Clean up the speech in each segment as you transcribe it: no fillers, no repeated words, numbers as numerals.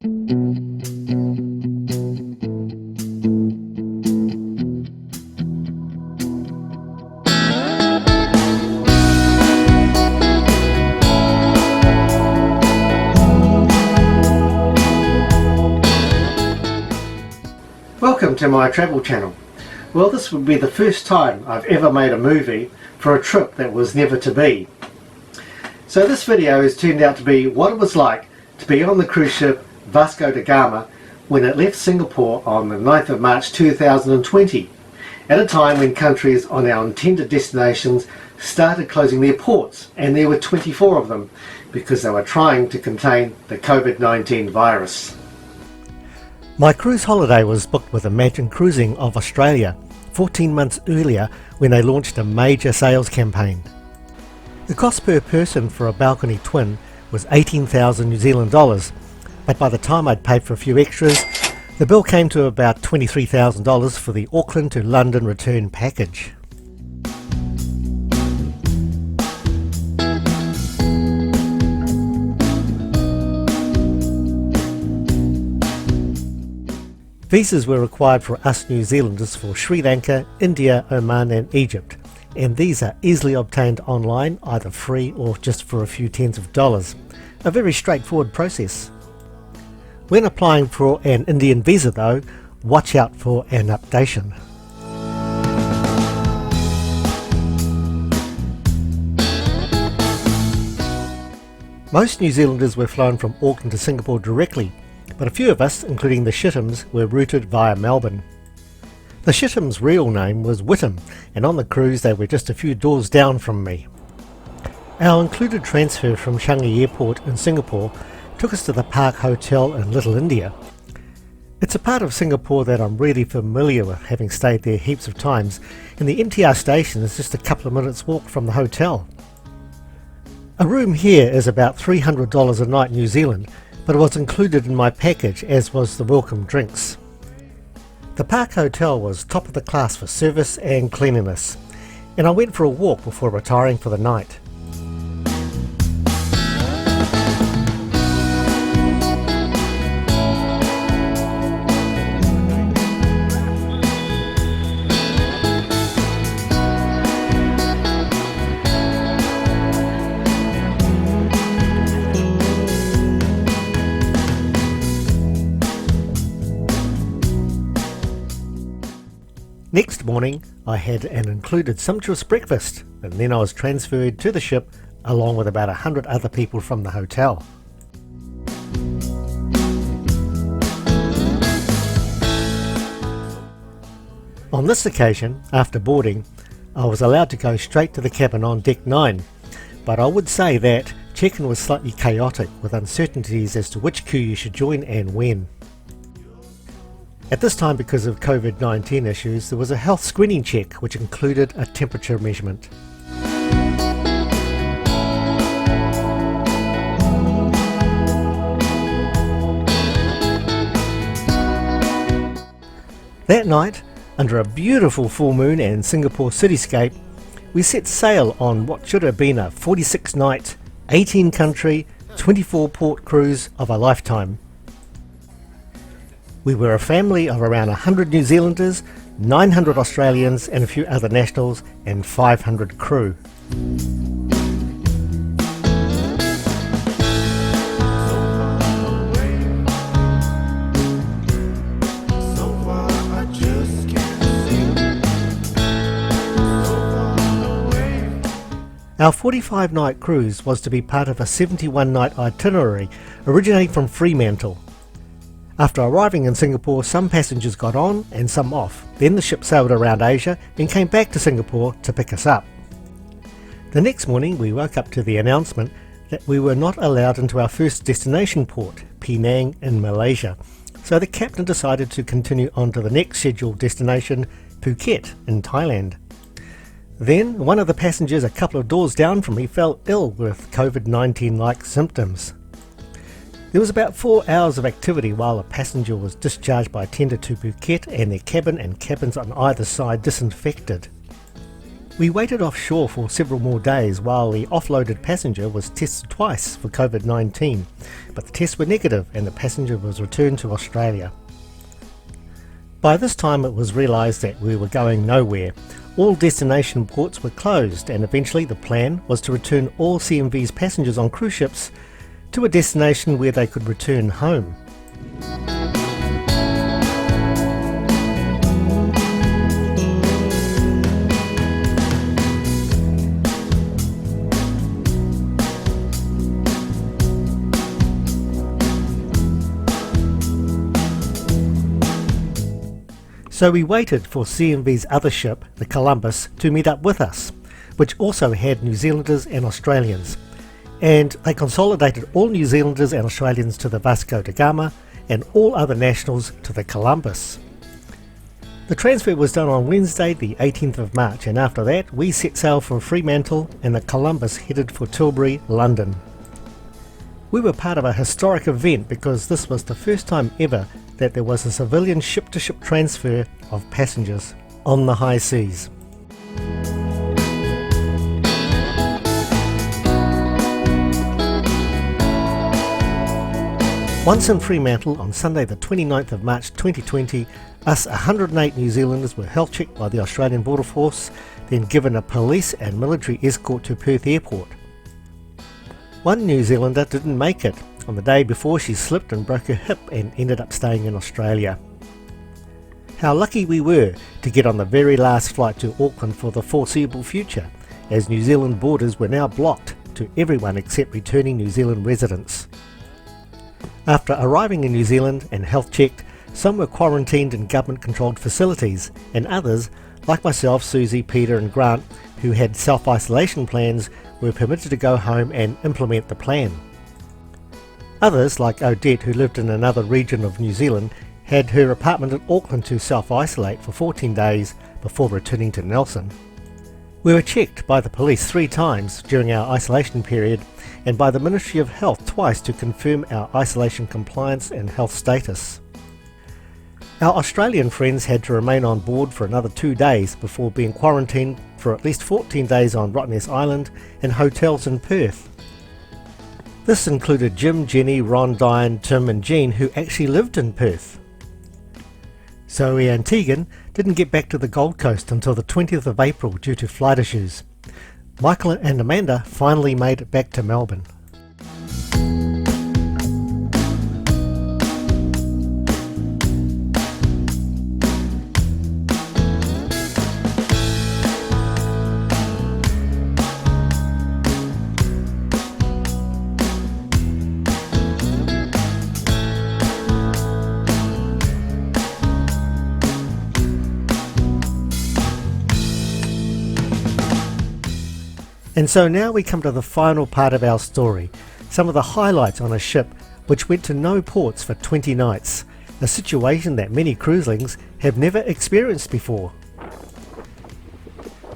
Welcome to my travel channel. Well, this would be the first time I've ever made a movie for a trip that was never to be. So this video has turned out to be what it was like to be on the cruise ship Vasco Da Gama when it left Singapore on the 9th of March 2020, at a time when countries on our intended destinations started closing their ports, and there were 24 of them because they were trying to contain the COVID-19 virus. My cruise holiday was booked with Imagine Cruising of Australia 14 months earlier when they launched a major sales campaign. The cost per person for a balcony twin was 18,000 New Zealand dollars, but by the time I'd paid for a few extras, the bill came to about $23,000 for the Auckland to London return package. Visas were required for us New Zealanders for Sri Lanka, India, Oman and Egypt, and these are easily obtained online, either free or just for a few tens of dollars. A very straightforward process. When applying for an Indian visa though, watch out for an updation. Most New Zealanders were flown from Auckland to Singapore directly, but a few of us, including the Shitums, were routed via Melbourne. The Shitums' real name was Whittam, and on the cruise they were just a few doors down from me. Our included transfer from Changi Airport in Singapore took us to the Park Hotel in Little India. It's a part of Singapore that I'm really familiar with, having stayed there heaps of times, and the MTR station is just a couple of minutes walk from the hotel. A room here is about $300 a night New Zealand, but it was included in my package, as was the welcome drinks. The Park Hotel was top of the class for service and cleanliness, and I went for a walk before retiring for the night. Next morning I had an included sumptuous breakfast, and then I was transferred to the ship along with about 100 other people from the hotel. On this occasion, after boarding, I was allowed to go straight to the cabin on deck 9, but I would say that check-in was slightly chaotic with uncertainties as to which queue you should join and when. At this time, because of COVID-19 issues, there was a health screening check which included a temperature measurement. That night, under a beautiful full moon and Singapore cityscape, we set sail on what should have been a 46-night, 18-country, 24-port cruise of a lifetime. We were a family of around 100 New Zealanders, 900 Australians and a few other nationals, and 500 crew. Our 45-night cruise was to be part of a 71-night itinerary originating from Fremantle. After arriving in Singapore, some passengers got on and some off. Then the ship sailed around Asia and came back to Singapore to pick us up. The next morning we woke up to the announcement that we were not allowed into our first destination port, Penang in Malaysia, so the captain decided to continue on to the next scheduled destination, Phuket in Thailand. Then one of the passengers a couple of doors down from me fell ill with COVID-19-like symptoms. There was about 4 hours of activity while a passenger was discharged by a tender to Phuket and their cabin and cabins on either side disinfected. We waited offshore for several more days while the offloaded passenger was tested twice for COVID-19, but the tests were negative and the passenger was returned to Australia. By this time it was realised that we were going nowhere. All destination ports were closed and eventually the plan was to return all CMVs passengers on cruise ships to a destination where they could return home. So we waited for CMV's other ship, the Columbus, to meet up with us, which also had New Zealanders and Australians. And they consolidated all New Zealanders and Australians to the Vasco Da Gama and all other nationals to the Columbus. The transfer was done on Wednesday the 18th of March, and after that we set sail for Fremantle and the Columbus headed for Tilbury, London. We were part of a historic event because this was the first time ever that there was a civilian ship-to-ship transfer of passengers on the high seas. Once in Fremantle on Sunday the 29th of March 2020, us 108 New Zealanders were health checked by the Australian Border Force, then given a police and military escort to Perth Airport. One New Zealander didn't make it. On the day before, she slipped and broke her hip and ended up staying in Australia. How lucky we were to get on the very last flight to Auckland for the foreseeable future, as New Zealand borders were now blocked to everyone except returning New Zealand residents. After arriving in New Zealand and health checked, some were quarantined in government-controlled facilities, and others, like myself, Susie, Peter and Grant, who had self-isolation plans, were permitted to go home and implement the plan. Others, like Odette, who lived in another region of New Zealand, had her apartment in Auckland to self-isolate for 14 days before returning to Nelson. We were checked by the police 3 times during our isolation period and by the Ministry of Health twice to confirm our isolation compliance and health status. Our Australian friends had to remain on board for another 2 days before being quarantined for at least 14 days on Rottnest Island and hotels in Perth. This included Jim, Jenny, Ron, Diane, Tim and Jean, who actually lived in Perth. Zoe and Tegan didn't get back to the Gold Coast until the 20th of April due to flight issues. Michael and Amanda finally made it back to Melbourne. And so now we come to the final part of our story, some of the highlights on a ship which went to no ports for 20 nights, a situation that many cruiselings have never experienced before.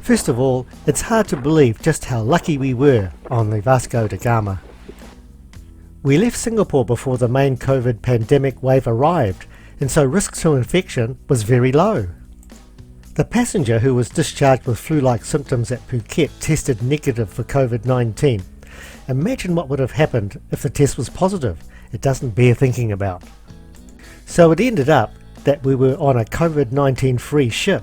First of all, it's hard to believe just how lucky we were on the Vasco da Gama. We left Singapore before the main COVID pandemic wave arrived, and so risk to infection was very low. The passenger who was discharged with flu-like symptoms at Phuket tested negative for COVID-19. Imagine what would have happened if the test was positive. It doesn't bear thinking about. So it ended up that we were on a COVID-19 free ship.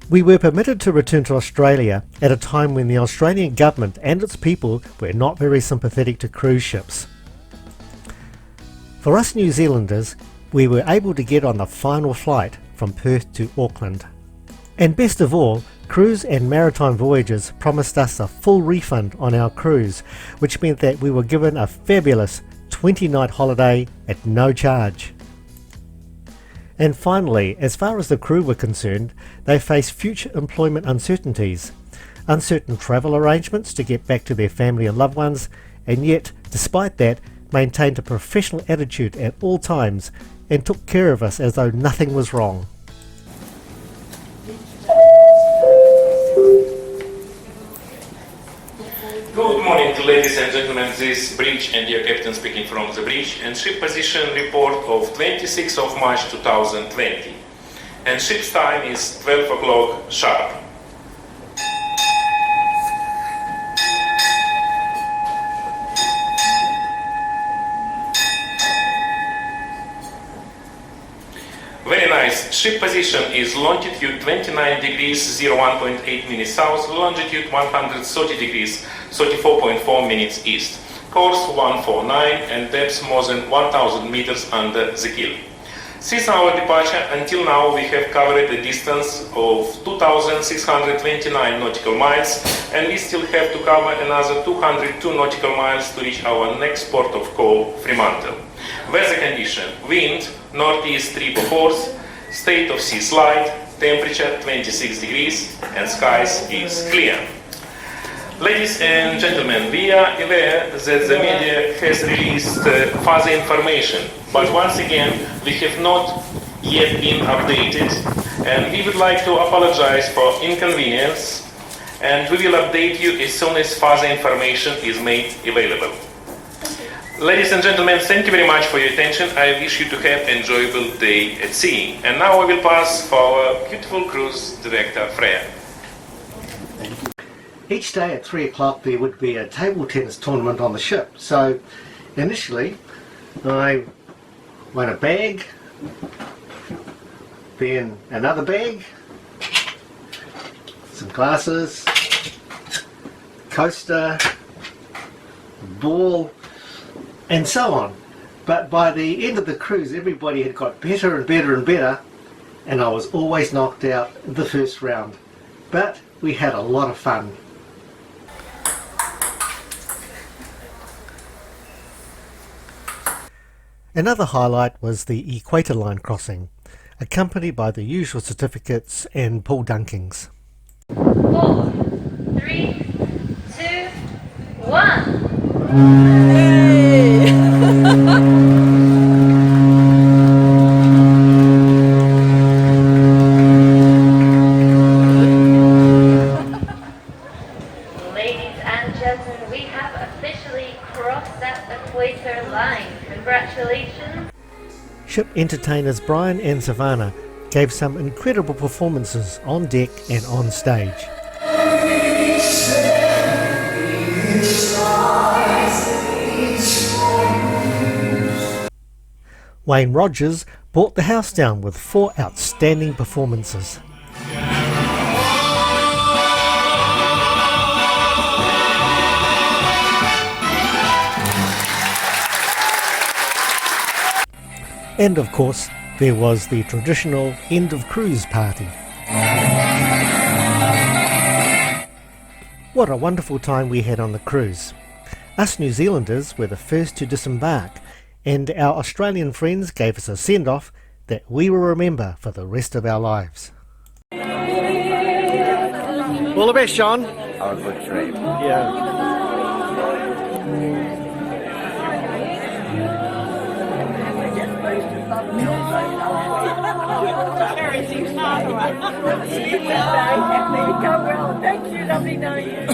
We were permitted to return to Australia at a time when the Australian government and its people were not very sympathetic to cruise ships. For us New Zealanders, we were able to get on the final flight from Perth to Auckland. And best of all, Cruise and Maritime Voyages promised us a full refund on our cruise, which meant that we were given a fabulous 20-night holiday at no charge. And finally, as far as the crew were concerned, they faced future employment uncertainties, uncertain travel arrangements to get back to their family and loved ones, and yet, despite that, maintained a professional attitude at all times and took care of us as though nothing was wrong. Good morning, ladies and gentlemen. This is Bridge and your captain speaking from the bridge, and ship position report of 26th of March 2020. And ship's time is 12 o'clock sharp. Nice. Ship position is longitude 29 degrees 01.8 minutes south, longitude 130 degrees 34.4 minutes east. Course 149 and depth more than 1000 meters under the keel. Since our departure until now we have covered a distance of 2629 nautical miles, and we still have to cover another 202 nautical miles to reach our next port of call, Fremantle. Weather condition: wind northeast 3/4, state of sea slight, temperature 26 degrees and skies is clear. Ladies and gentlemen, we are aware that the media has released further information, but once again we have not yet been updated, and we would like to apologize for inconvenience, and we will update you as soon as further information is made available. Ladies and gentlemen, thank you very much for your attention. I wish you to have an enjoyable day at sea. And now I will pass for our beautiful cruise director, Freya. Each day at 3 o'clock there would be a table tennis tournament on the ship. So initially I won a bag, then another bag, some glasses, coaster, ball, and so on. But by the end of the cruise everybody had got better and better and better, and I was always knocked out the first round. But we had a lot of fun. Another highlight was the Equator Line crossing, accompanied by the usual certificates and pool dunkings. 4, 3, 2, 1. Ladies and gentlemen, we have officially crossed that equator line. Congratulations. Ship entertainers Brian and Savannah gave some incredible performances on deck and on stage. Wayne Rogers brought the house down with 4 outstanding performances. And of course, there was the traditional end of cruise party. What a wonderful time we had on the cruise. Us New Zealanders were the first to disembark, and our Australian friends gave us a send-off that we will remember for the rest of our lives. All the best, Sean. Have a good trip. Yeah. Thank you, lovely knowing you.